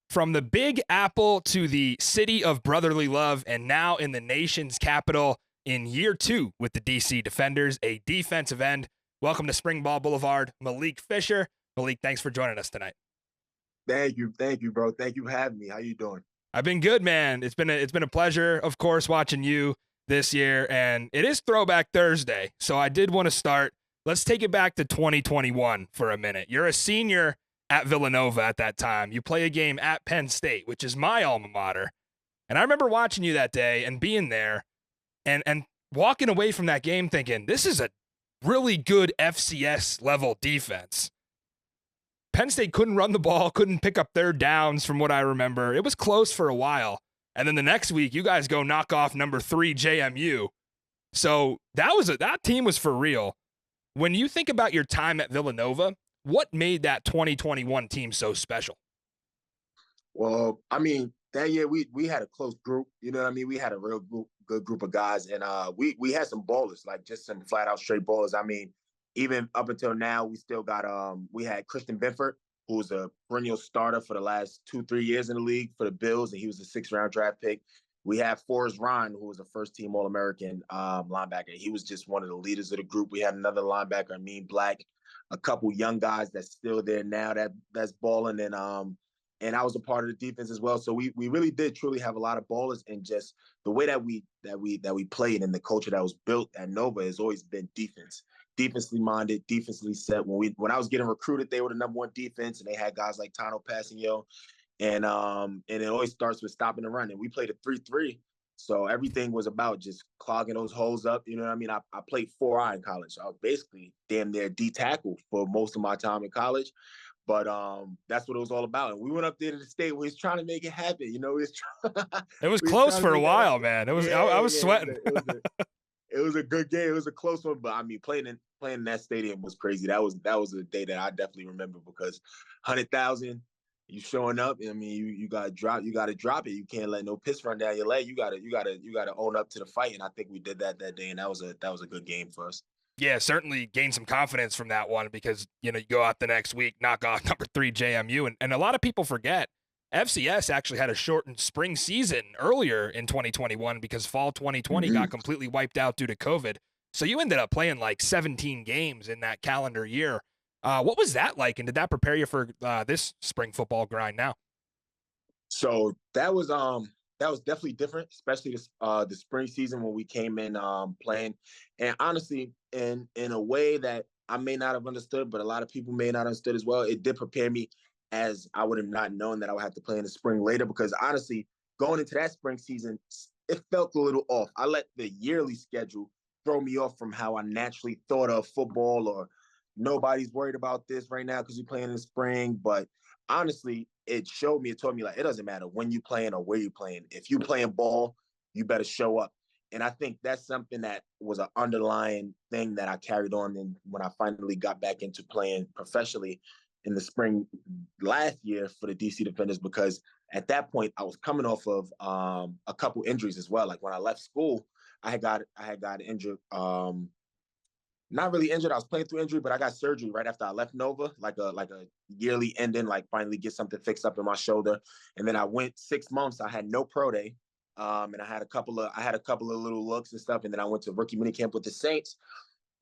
From the Big Apple to the city of brotherly love, and now in the nation's capital in year 2 with the DC Defenders, a defensive end. Welcome to Springball Boulevard, Malik Fisher. Malik, thanks for joining us tonight. Thank you, bro. Thank you for having me. How you doing? I've been good, man. It's been a pleasure, of course, watching you this year, and it is Throwback Thursday, so I did want to start. Let's take it back to 2021 for a minute. You're a senior at Villanova at that time. You play a game at Penn State, which is my alma mater. And I remember watching you that day and being there and walking away from that game thinking, this is a really good FCS level defense. Penn State couldn't run the ball, couldn't pick up third downs from what I remember. It was close for a while. And then the next week, you guys go knock off number 3 JMU. So that team was for real. When you think about your time at Villanova, what made that 2021 team so special? Well, I mean, that year we had a close group. You know what I mean? We had a real good group of guys, and we had some ballers, like just some flat out straight ballers. I mean, even up until now, we still got we had Christian Benford, who was a perennial starter for the last 2-3 years in the league for the Bills, and he was a 6th-round draft pick. We had Forrest Ryan, who was a first-team All-American linebacker. He was just one of the leaders of the group. We had another linebacker, Amin Black, a couple young guys that's still there now that's balling, and I was a part of the defense as well. So we really did truly have a lot of ballers, and just the way that we played and the culture that was built at Nova has always been defensively minded, defensively set. When I was getting recruited, they were the #1 defense, and they had guys like Tano Passanio, and it always starts with stopping the run. And we played a 3-3. So everything was about just clogging those holes up. You know what I mean? I played 4-eye in college. So I was basically damn near D tackle for most of my time in college. But that's what it was all about. And we went up there to the state. We was trying to make it happen. You know, It was we was close trying to for a make it while, happen. man. It was Yeah, I was yeah. sweating. It was a good game. It was a close one. But I mean, playing in that stadium was crazy. That was a day that I definitely remember, because 100,000. You showing up. I mean, you gotta drop. You gotta drop it. You can't let no piss run down your leg. You gotta own up to the fight. And I think we did that day. And that was a good game for us. Yeah, certainly gained some confidence from that one because, you go out the next week, knock off number 3 JMU. And a lot of people forget FCS actually had a shortened spring season earlier in 2021 because fall 2020 got completely wiped out due to COVID. So you ended up playing like 17 games in that calendar year. What was that like, and did that prepare you for this spring football grind now? So that was definitely different, especially the spring season when we came in playing, and honestly, in a way that I may not have understood, but a lot of people may not have understood as well. It did prepare me, as I would have not known that I would have to play in the spring later, because honestly, going into that spring season, it felt a little off. I let the yearly schedule throw me off from how I naturally thought of football, or nobody's worried about this right now because you're playing in the spring. But honestly, it taught me like, it doesn't matter when you playing or where you playing. If you playing ball, you better show up. And I think that's something that was an underlying thing that I carried on when I finally got back into playing professionally in the spring last year for the DC Defenders, because at that point I was coming off of a couple injuries as well. Like when I left school, I had got injured. Not really injured. I was playing through injury, but I got surgery right after I left Nova, like a yearly ending, like finally get something fixed up in my shoulder. And then I went 6 months. I had no pro day, and I had a couple of little looks and stuff. And then I went to rookie minicamp with the Saints,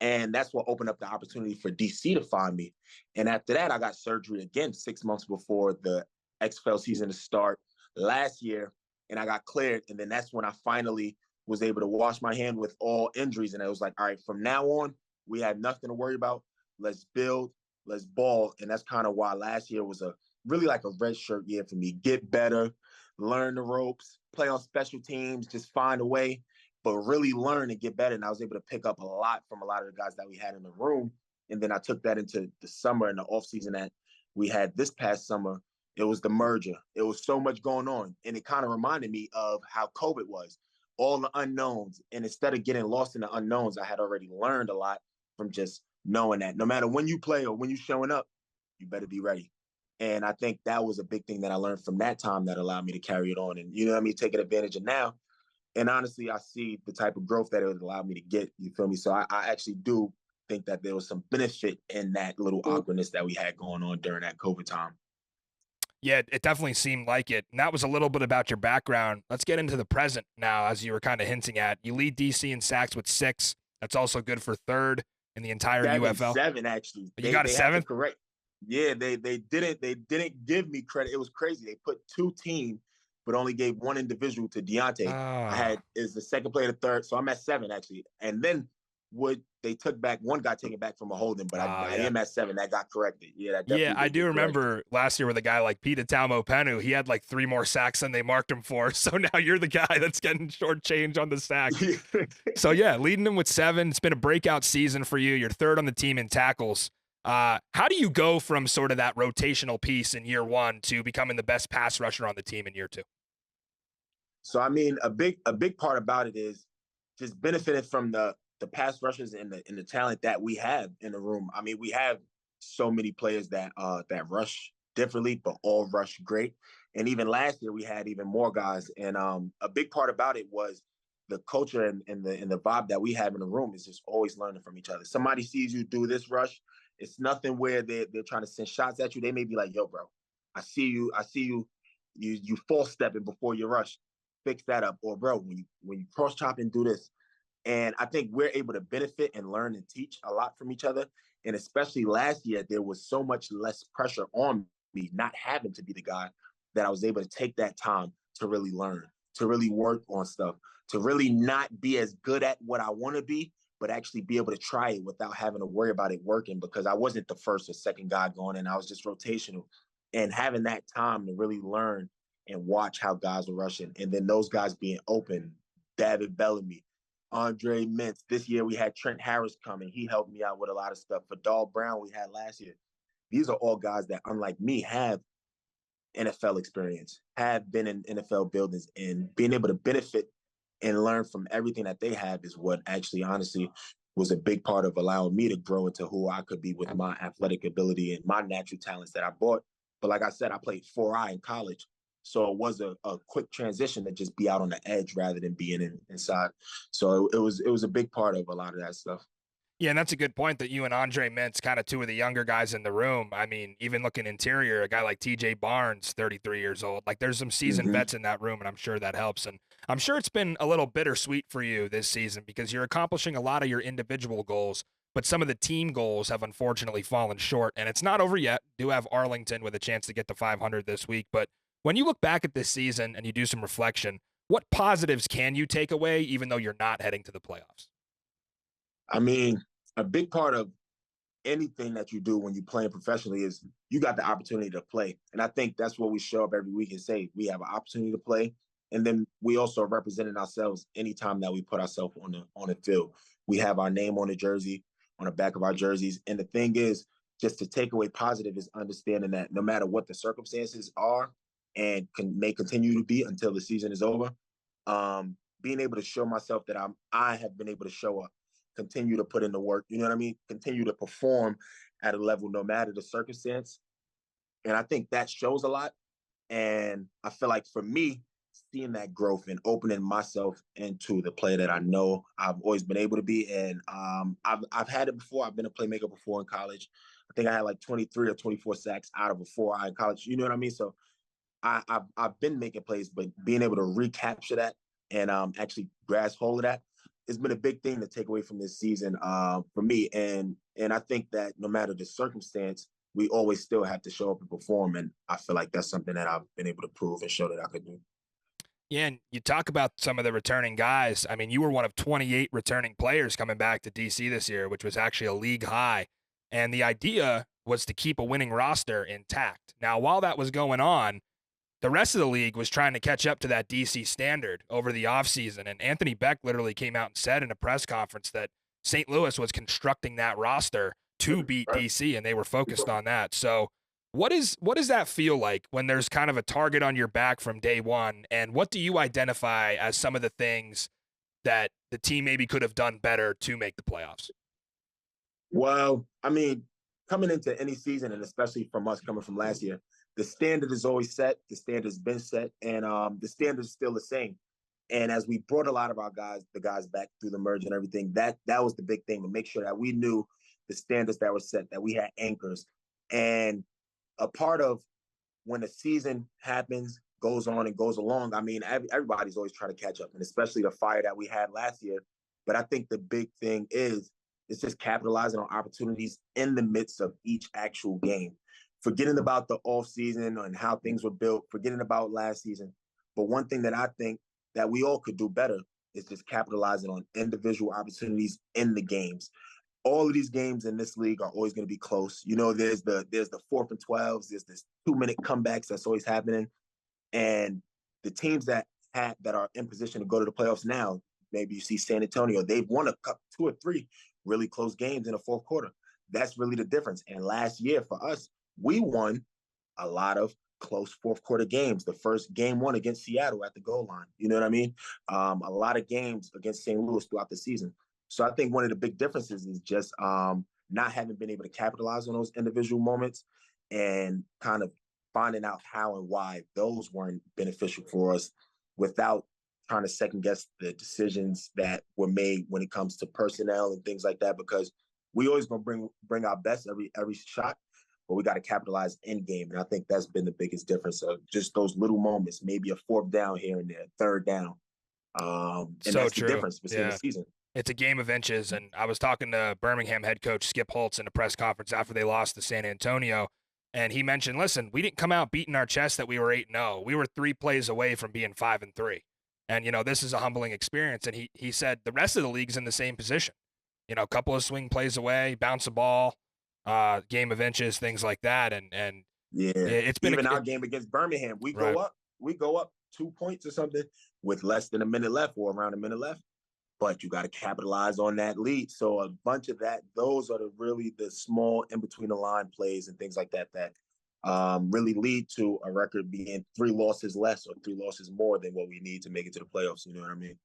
and that's what opened up the opportunity for DC to find me. And after that, I got surgery again 6 months before the XFL season to start last year, and I got cleared. And then that's when I finally was able to wash my hand with all injuries. And it was like, all right, from now on, we had nothing to worry about. Let's build, let's ball. And that's kind of why last year was really like a red shirt year for me. Get better, learn the ropes, play on special teams, just find a way, but really learn and get better. And I was able to pick up a lot from a lot of the guys that we had in the room. And then I took that into the summer and the offseason that we had this past summer. It was the merger. It was so much going on. And it kind of reminded me of how COVID was, all the unknowns. And instead of getting lost in the unknowns, I had already learned a lot from just knowing that no matter when you play or when you're showing up, you better be ready. And I think that was a big thing that I learned from that time that allowed me to carry it on and, you know what I mean, taking advantage of now. And honestly, I see the type of growth that it would allow me to get, you feel me? So I actually do think that there was some benefit in that little awkwardness that we had going on during that COVID time. Yeah, it definitely seemed like it. And that was a little bit about your background. Let's get into the present now, as you were kind of hinting at. You lead DC in sacks with 6. That's also good for third in the entire UFL. Seven actually. You got a They had to 7th? correct. Yeah, they didn't give me credit. It was crazy. They put 2 team, but only gave 1 individual to Deontay. I Ah, had is the second player, the third, so I'm at 7 actually. And then would they took back one got taken back from a holding, but I yeah. am at 7. That got corrected. Yeah, that Yeah, definitely I did do get corrected. remember last year with a guy like Pete Penu. He had like 3 more sacks than they marked him for. So now you're the guy that's getting shortchanged on the sacks. So yeah, leading them with 7. It's been a breakout season for you. You're third on the team in tackles. How do you go from sort of that rotational piece in year 1 to becoming the best pass rusher on the team in year 2? So I mean, a big part about it is just benefiting from the pass rushers and the talent that we have in the room. I mean, we have so many players that rush differently, but all rush great. And even last year, we had even more guys. And a big part about it was the culture and the vibe that we have in the room is just always learning from each other. Somebody sees you do this rush, it's nothing where they're trying to send shots at you. They may be like, "Yo, bro, I see you false stepping before you rush, fix that up," or bro, when you cross chop and do this. And I think we're able to benefit and learn and teach a lot from each other. And especially last year, there was so much less pressure on me not having to be the guy, that I was able to take that time to really learn, to really work on stuff, to really not be as good at what I want to be, but actually be able to try it without having to worry about it working, because I wasn't the first or second guy going in. I was just rotational. And having that time to really learn and watch how guys were rushing, and then those guys being open, David Bellamy, Andre Mintz. This year we had Trent Harris coming. He helped me out with a lot of stuff. For Dahl Brown, we had last year. These are all guys that, unlike me, have NFL experience, have been in NFL buildings, and being able to benefit and learn from everything that they have is what actually, honestly, was a big part of allowing me to grow into who I could be with my athletic ability and my natural talents that I brought. But like I said, I played 4I in college. So it was a quick transition to just be out on the edge rather than being inside. So it was a big part of a lot of that stuff. Yeah, and that's a good point that you and Andre Mintz, kind of 2 of the younger guys in the room. I mean, even looking interior, a guy like TJ Barnes, 33 years old. Like there's some seasoned Mm-hmm. vets in that room, and I'm sure that helps. And I'm sure it's been a little bittersweet for you this season because you're accomplishing a lot of your individual goals, but some of the team goals have unfortunately fallen short. And it's not over yet. Do have Arlington with a chance to get to 500 this week. But when you look back at this season and you do some reflection, what positives can you take away, even though you're not heading to the playoffs? I mean, a big part of anything that you do when you're playing professionally is you got the opportunity to play. And I think that's what we show up every week and say we have an opportunity to play. And then we also are representing ourselves anytime that we put ourselves on the field. We have our name on the jersey, on the back of our jerseys. And the thing is, just to take away positive is understanding that no matter what the circumstances are and may continue to be until the season is over, being able to show myself that I have been able to show up, continue to put in the work, you know what I mean? Continue to perform at a level no matter the circumstance. And I think that shows a lot. And I feel like for me, seeing that growth and opening myself into the player that I know I've always been able to be. And I've had it before. I've been a playmaker before in college. I think I had like 23 or 24 sacks out of a 4I in college. You know what I mean? So I've been making plays, but being able to recapture that and actually grasp hold of that has been a big thing to take away from this season for me. And I think that no matter the circumstance, we always still have to show up and perform. And I feel like that's something that I've been able to prove and show that I could do. Yeah, and you talk about some of the returning guys. I mean, you were one of 28 returning players coming back to DC this year, which was actually a league high. And the idea was to keep a winning roster intact. Now, while that was going on, the rest of the league was trying to catch up to that DC standard over the offseason. And Anthony Beck literally came out and said in a press conference that St. Louis was constructing that roster to beat Right. DC, and they were focused on that. So, what does that feel like when there's kind of a target on your back from day one? And what do you identify as some of the things that the team maybe could have done better to make the playoffs? Well, I mean, coming into any season, and especially from us coming from last year, the standard is always set. The standard has been set, and the standard is still the same. And as we brought a lot of our guys, the guys back through the merge and everything, that was the big thing, to make sure that we knew the standards that were set, that we had anchors. And a part of when the season happens, goes on and goes along, I mean, everybody's always trying to catch up, and especially the fire that we had last year. But I think the big thing is just capitalizing on opportunities in the midst of each actual game, forgetting about the off season and how things were built, forgetting about last season. But one thing that I think that we all could do better is just capitalizing on individual opportunities in the games. All of these games in this league are always going to be close. You know, there's the 4th and 12s, there's this 2-minute comebacks that's always happening. And the teams that are in position to go to the playoffs now, maybe you see San Antonio, they've won 2 or 3 really close games in the fourth quarter. That's really the difference. And last year for us, we won a lot of close fourth quarter games. The first game won against Seattle at the goal line. You know what I mean? A lot of games against St. Louis throughout the season. So I think one of the big differences is just not having been able to capitalize on those individual moments and kind of finding out how and why those weren't beneficial for us without trying to second guess the decisions that were made when it comes to personnel and things like that, because we always going to bring our best every shot, but we got to capitalize in game. And I think that's been the biggest difference of just those little moments, maybe a 4th down here and there, 3rd down. And so that's true. The difference between the season. It's a game of inches. And I was talking to Birmingham head coach Skip Holtz in a press conference after they lost to San Antonio. And he mentioned, listen, we didn't come out beating our chest that we were 8-0. We were 3 plays away from being 5-3. And, you know, this is a humbling experience. And he said the rest of the league's in the same position. You know, a couple of swing plays away, bounce a ball, game of inches, things like that. And yeah, it's been even our game against Birmingham. We go up 2 points or something with less than a minute left or around a minute left. But you got to capitalize on that lead. So a bunch of those are really the small in between the line plays and things like that really lead to a record being 3 losses less or 3 losses more than what we need to make it to the playoffs. You know what I mean?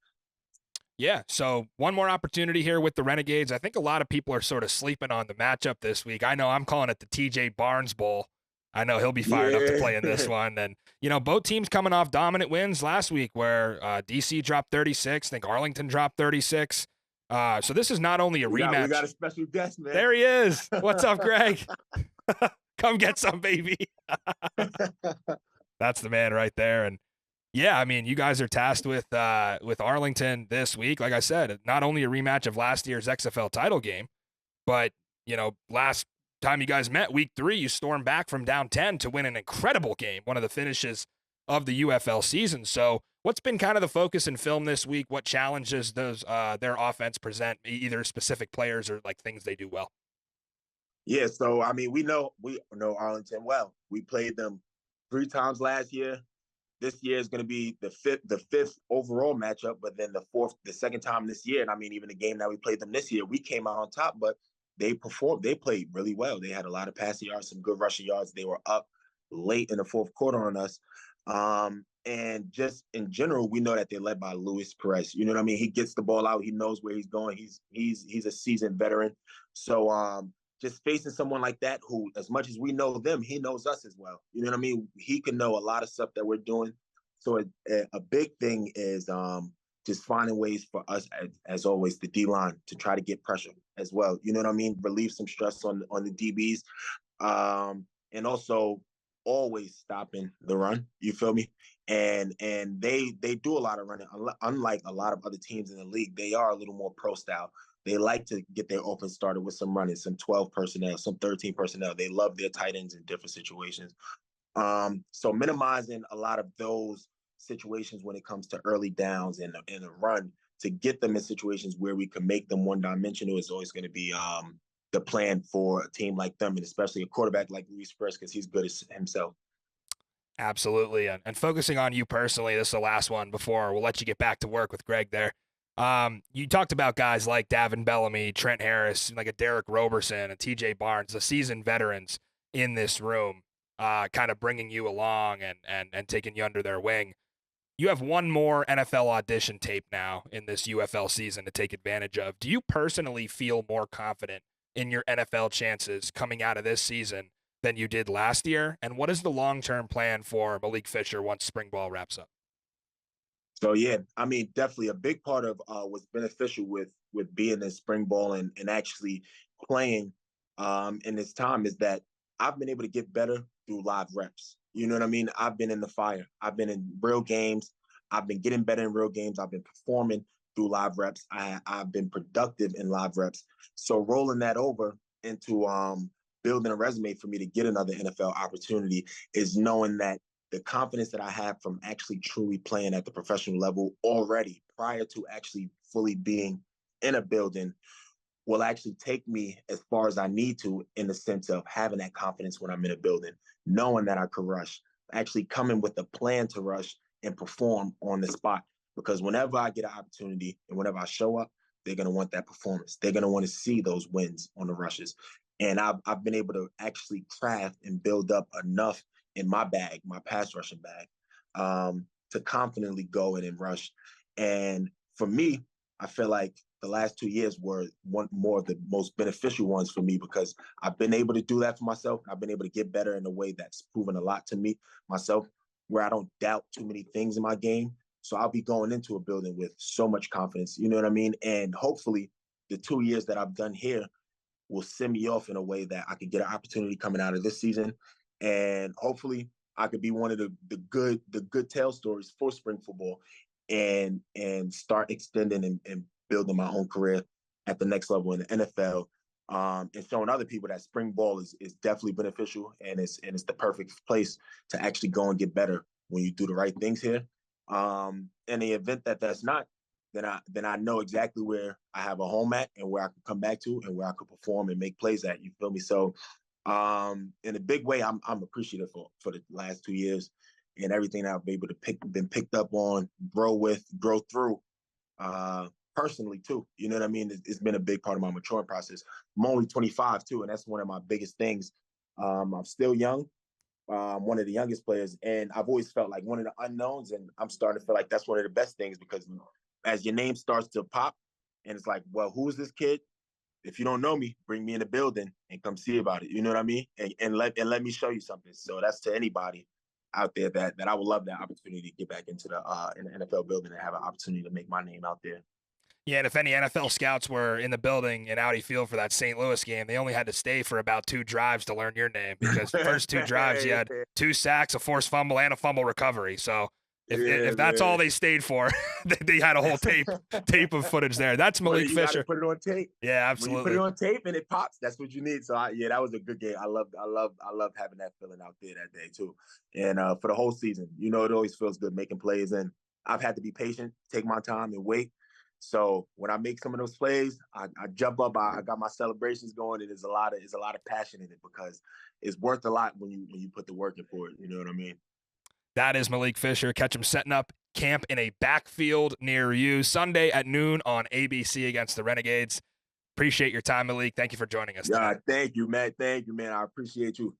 Yeah. So one more opportunity here with the Renegades. I think a lot of people are sort of sleeping on the matchup this week. I know I'm calling it the TJ Barnes Bowl. I know he'll be fired up to play in this one. And, you know, both teams coming off dominant wins last week where DC dropped 36. I think Arlington dropped 36. So this is not only a rematch. We got a special guest, man. There he is. What's up, Greg? Come get some, baby. That's the man right there. And, yeah, I mean, you guys are tasked with Arlington this week. Like I said, not only a rematch of last year's XFL title game, but, you know, last time you guys met, week 3, you stormed back from down 10 to win an incredible game, one of the finishes of the UFL season. So what's been kind of the focus in film this week? What challenges does their offense present, either specific players or like things they do well? Yeah, so I mean, we know Arlington well. We played them 3 times last year. This year is going to be the fifth overall matchup, but then the second time this year. And I mean, even the game that we played them this year, we came out on top, but they performed. They played really well. They had a lot of passing yards, some good rushing yards. They were up late in the fourth quarter on us. And just in general, we know that they're led by Luis Perez. You know what I mean? He gets the ball out. He knows where he's going. He's a seasoned veteran. So just facing someone like that, who, as much as we know them, he knows us as well. You know what I mean? He can know a lot of stuff that we're doing. So a big thing is just finding ways for us, as always, the D-line to try to get pressure as well. You know what I mean? Relieve some stress on the DBs. And also always stopping the run. You feel me? And they do a lot of running. Unlike a lot of other teams in the league, they are a little more pro style. They like to get their offense started with some running, some 12 personnel, some 13 personnel. They love their tight ends in different situations. So minimizing a lot of those situations when it comes to early downs and a run to get them in situations where we can make them one-dimensional is always going to be the plan for a team like them, and especially a quarterback like Luis Perez, because he's good as himself. Absolutely. And focusing on you personally, this is the last one before we'll let you get back to work with Greg there. You talked about guys like Davin Bellamy, Trent Harris, like a Derek Roberson, and TJ Barnes, the seasoned veterans in this room, kind of bringing you along and taking you under their wing. You have one more NFL audition tape now in this UFL season to take advantage of. Do you personally feel more confident in your NFL chances coming out of this season than you did last year? And what is the long-term plan for Malik Fisher once spring ball wraps up? So, yeah, I mean, definitely a big part of what's beneficial with being in spring ball and actually playing in this time is that I've been able to get better through live reps. You know what I mean? I've been in the fire. I've been in real games. I've been getting better in real games. I've been performing through live reps. I've been productive in live reps. So rolling that over into building a resume for me to get another NFL opportunity is knowing that the confidence that I have from actually truly playing at the professional level already prior to actually fully being in a building will actually take me as far as I need to in the sense of having that confidence when I'm in a building, knowing that I could rush, actually coming with a plan to rush and perform on the spot. Because whenever I get an opportunity and whenever I show up, they're going to want that performance. They're going to want to see those wins on the rushes. And I've been able to actually craft and build up enough in my bag, my pass rushing bag, to confidently go in and rush. And for me, I feel like the last 2 years were one more of the most beneficial ones for me because I've been able to do that for myself. I've been able to get better in a way that's proven a lot to me myself, where I don't doubt too many things in my game. So I'll be going into a building with so much confidence, you know what I mean? And hopefully the 2 years that I've done here will send me off in a way that I could get an opportunity coming out of this season. And hopefully I could be one of the good tale stories for spring football and start extending and building my own career at the next level in the NFL, and showing other people that spring ball is definitely beneficial and it's the perfect place to actually go and get better when you do the right things here. In the event that that's not, then I know exactly where I have a home at and where I can come back to and where I could perform and make plays at. You feel me? So, in a big way, I'm appreciative for the last 2 years and everything I've been able to been picked up on, grow through. Personally too, you know what I mean? It's been a big part of my maturing process. I'm only 25 too, and that's one of my biggest things. I'm still young, one of the youngest players, and I've always felt like one of the unknowns, and I'm starting to feel like that's one of the best things because as your name starts to pop, and it's like, well, who is this kid? If you don't know me, bring me in the building and come see about it. You know what I mean? And let me show you something. So that's to anybody out there that I would love that opportunity to get back into the in the NFL building and have an opportunity to make my name out there. Yeah, and if any NFL scouts were in the building in Audi Field for that St. Louis game, they only had to stay for about 2 drives to learn your name because first 2 drives you had 2 sacks, a forced fumble, and a fumble recovery. So if that's all they stayed for, they had a whole tape of footage there. That's Malik Fisher. Put it on tape. Yeah, absolutely. When you put it on tape and it pops, that's what you need. So that was a good game. I loved having that feeling out there that day too. And for the whole season, you know, it always feels good making plays. And I've had to be patient, take my time, and wait. So when I make some of those plays, I jump up, I got my celebrations going, and there's a lot of passion in it because it's worth a lot when you put the work in for it. You know what I mean? That is Malik Fisher. Catch him setting up camp in a backfield near you Sunday at noon on ABC against the Renegades. Appreciate your time, Malik. Thank you for joining us. Yeah, thank you, man. I appreciate you.